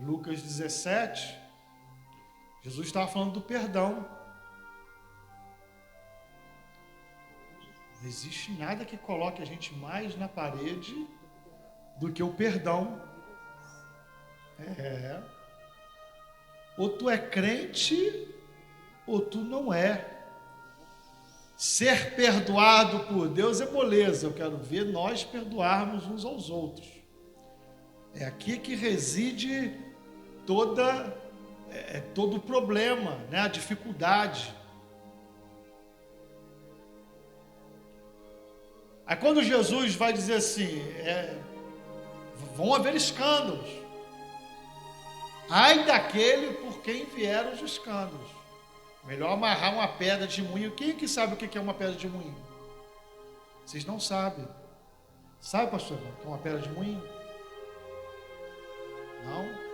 Lucas 17, Jesus estava falando do perdão. Não existe nada que coloque a gente mais na parede do que o perdão. Ou tu é crente, ou tu não é. Ser perdoado por Deus é moleza. Eu quero ver nós perdoarmos uns aos outros. É aqui que reside todo o problema, né? A dificuldade. Aí quando Jesus vai dizer assim, vão haver escândalos. Ai daquele por quem vieram os escândalos. Melhor amarrar uma pedra de moinho. Quem é que sabe o que é uma pedra de moinho? Vocês não sabem. Sabe, pastor, o que é uma pedra de moinho? Não?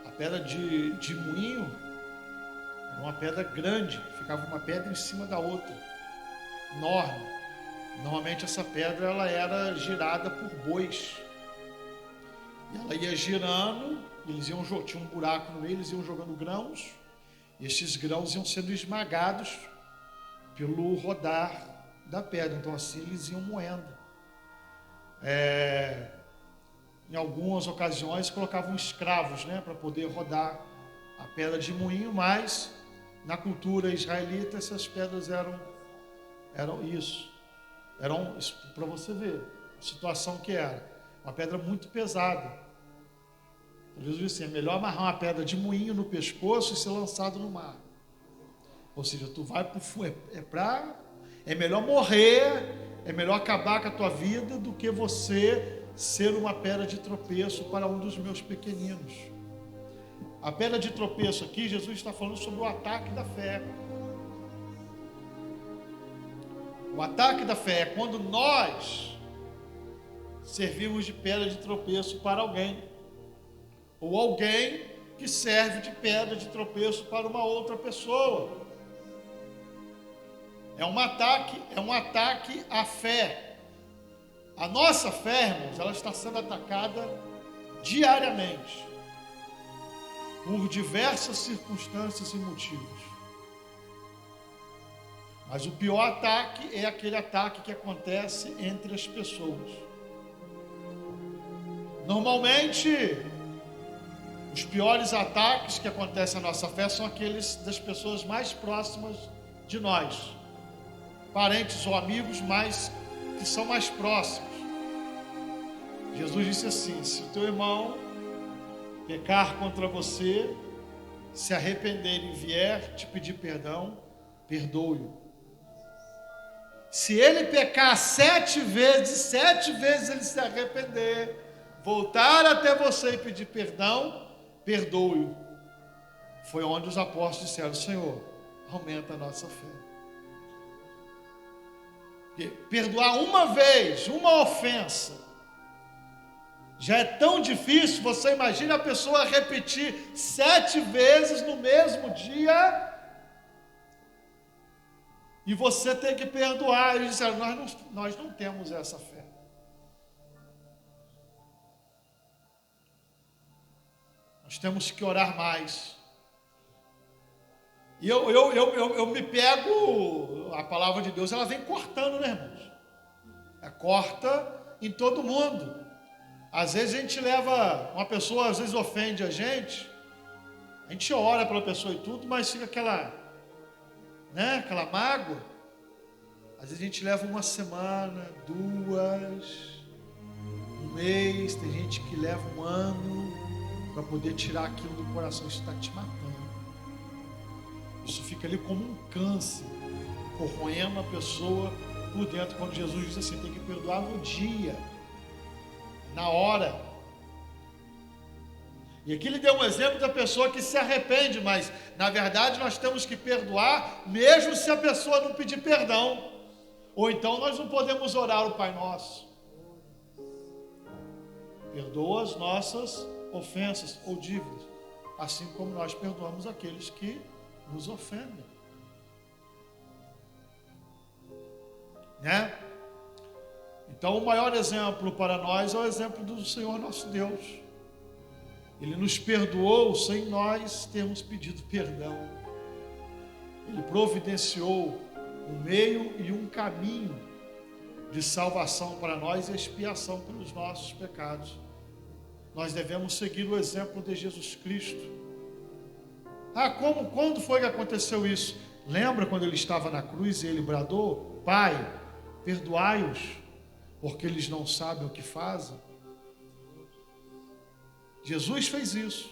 A pedra de moinho era uma pedra grande. Ficava uma pedra em cima da outra. Enorme. Normalmente essa pedra ela era girada por bois. E ela ia girando, tinha um buraco no meio, eles iam jogando grãos, e esses grãos iam sendo esmagados pelo rodar da pedra. Então assim eles iam moendo. Em algumas ocasiões colocavam escravos, né, para poder rodar a pedra de moinho, mas na cultura israelita essas pedras eram isso. Eram, para você ver a situação que era. Uma pedra muito pesada. Jesus disse assim, é melhor amarrar uma pedra de moinho no pescoço e ser lançado no mar. Ou seja, tu vai para o é melhor morrer, é melhor acabar com a tua vida do que você ser uma pedra de tropeço para um dos meus pequeninos. A pedra de tropeço aqui, Jesus está falando sobre o ataque da fé. O ataque da fé é quando nós servimos de pedra de tropeço para alguém, ou alguém que serve de pedra de tropeço para uma outra pessoa. É um ataque à fé. A nossa fé, irmãos, ela está sendo atacada diariamente por diversas circunstâncias e motivos. Mas o pior ataque é aquele ataque que acontece entre as pessoas. Normalmente, os piores ataques que acontecem à nossa fé são aqueles das pessoas mais próximas de nós. Parentes ou amigos que são mais próximos. Jesus disse assim, se o teu irmão pecar contra você, se arrepender e vier te pedir perdão, perdoe-o. Se ele pecar 7 vezes ele se arrepender, voltar até você e pedir perdão, perdoe-o. Foi onde os apóstolos disseram, Senhor, aumenta a nossa fé. Porque perdoar uma vez, uma ofensa, já é tão difícil. Você imagina a pessoa repetir 7 vezes no mesmo dia, e você tem que perdoar. Eles disseram, nós não temos essa fé. Nós temos que orar mais. E eu me pego, a palavra de Deus, ela vem cortando, né, irmãos? Corta em todo mundo. Às vezes a gente leva, uma pessoa às vezes ofende a gente ora pela pessoa e tudo, mas fica aquela mágoa. Às vezes a gente leva uma semana, 2, um mês, tem gente que leva um ano para poder tirar aquilo do coração. Isso está te matando. Isso fica ali como um câncer, corroendo a pessoa por dentro. Quando Jesus diz assim, tem que perdoar no dia, na hora. E aqui ele deu um exemplo da pessoa que se arrepende, mas na verdade nós temos que perdoar mesmo se a pessoa não pedir perdão. Ou então nós não podemos orar o Pai Nosso. Perdoa as nossas ofensas ou dívidas, assim como nós perdoamos aqueles que nos ofendem. Né? Então o maior exemplo para nós é o exemplo do Senhor nosso Deus. Ele nos perdoou sem nós termos pedido perdão. Ele providenciou um meio e um caminho de salvação para nós e expiação pelos nossos pecados. Nós devemos seguir o exemplo de Jesus Cristo. Quando foi que aconteceu isso? Lembra quando ele estava na cruz e ele bradou: Pai, perdoai-os, porque eles não sabem o que fazem? Jesus fez isso.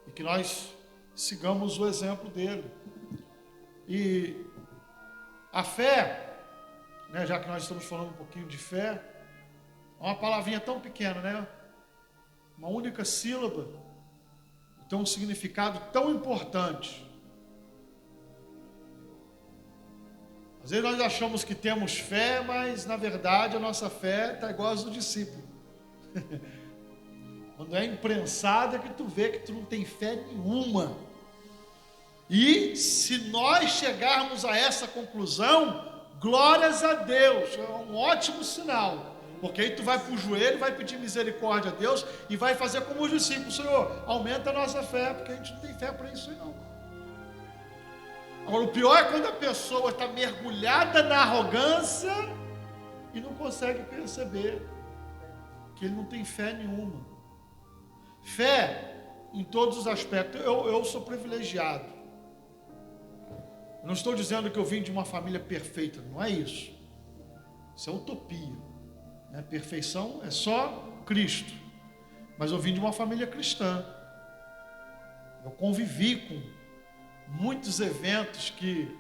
E que nós sigamos o exemplo dele. E a fé, né, já que nós estamos falando um pouquinho de fé, é uma palavrinha tão pequena, né? Uma única sílaba, tem um significado tão importante. Às vezes nós achamos que temos fé, mas na verdade a nossa fé está igual a do discípulo. Quando é imprensada que tu vê que tu não tem fé nenhuma. E se nós chegarmos a essa conclusão, glórias a Deus, é um ótimo sinal. Porque aí tu vai para o joelho, vai pedir misericórdia a Deus e vai fazer como os discípulos: Senhor, aumenta a nossa fé, porque a gente não tem fé para isso aí não. Agora, o pior é quando a pessoa está mergulhada na arrogância e não consegue perceber que ele não tem fé nenhuma. Fé em todos os aspectos. Eu sou privilegiado. Eu não estou dizendo que eu vim de uma família perfeita, não é isso. Isso é utopia. Perfeição é só Cristo. Mas eu vim de uma família cristã. Eu convivi com muitos eventos que,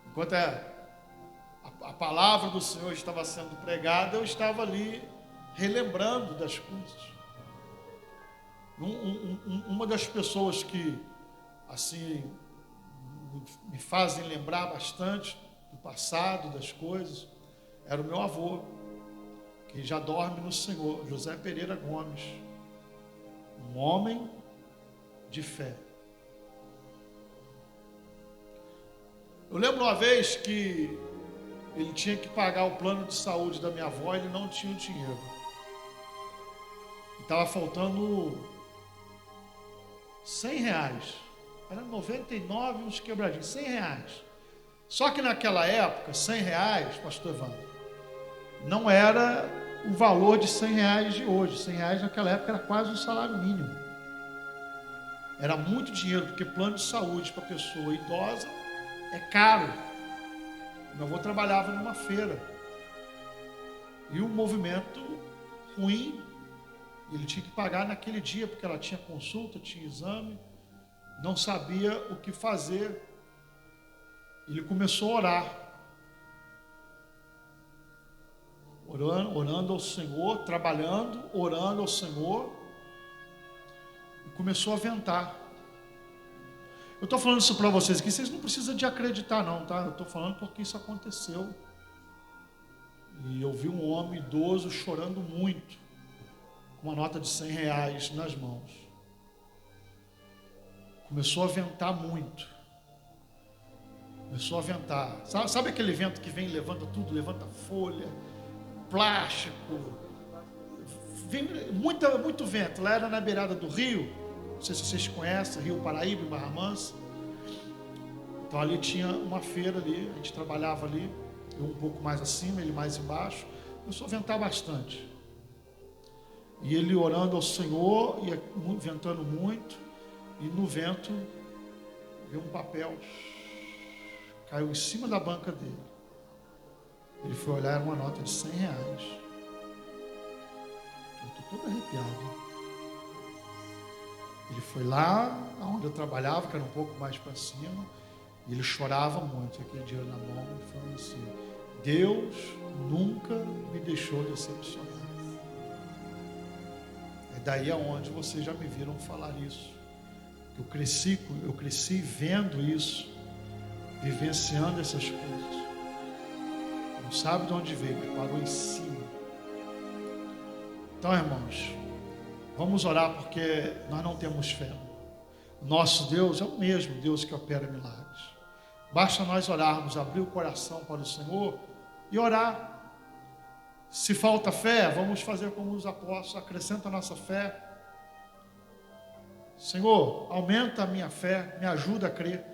enquanto a palavra do Senhor estava sendo pregada, eu estava ali relembrando das coisas. Uma das pessoas que assim me fazem lembrar bastante do passado, das coisas, era o meu avô, que já dorme no Senhor, José Pereira Gomes, um homem de fé. Eu lembro uma vez que ele tinha que pagar o plano de saúde da minha avó, ele não tinha o dinheiro. Estava faltando R$100. Era 99 uns quebradinhos, R$100. Só que naquela época, R$100, pastor Evandro, não era o valor de R$100 de hoje. R$100 naquela época era quase um salário mínimo. Era muito dinheiro, porque plano de saúde para pessoa idosa é caro. Meu avô trabalhava numa feira. E o movimento ruim, ele tinha que pagar naquele dia, porque ela tinha consulta, tinha exame, não sabia o que fazer. Ele começou a orar. Orando ao Senhor, trabalhando, orando ao Senhor, e começou a ventar. Eu estou falando isso para vocês aqui, vocês não precisam de acreditar não, tá? Eu estou falando porque isso aconteceu. E eu vi um homem idoso chorando muito, com uma nota de R$100 nas mãos. Começou a ventar muito. Começou a ventar. Sabe aquele vento que vem e levanta tudo, levanta folha, plástico, vem muito vento. Lá era na beirada do rio, não sei se vocês conhecem, Rio Paraíba, em Barra Mansa. Então ali tinha uma feira ali, a gente trabalhava ali, eu um pouco mais acima, ele mais embaixo. Começou a ventar bastante. E ele orando ao Senhor, e ventando muito, e no vento veio um papel, caiu em cima da banca dele. Ele foi olhar, era uma nota de R$100. Eu estou todo arrepiado. Ele foi lá onde eu trabalhava, que era um pouco mais para cima, e ele chorava muito, aquele dinheiro na mão, e falando assim: Deus nunca me deixou decepcionar. É daí aonde vocês já me viram falar isso. Eu cresci vendo isso, vivenciando essas coisas. Não sabe de onde veio, mas parou em cima. Então, irmãos, vamos orar, porque nós não temos fé. Nosso Deus é o mesmo Deus que opera milagres. Basta nós orarmos, abrir o coração para o Senhor e orar. Se falta fé, vamos fazer como os apóstolos, acrescenta a nossa fé. Senhor, aumenta a minha fé, me ajuda a crer.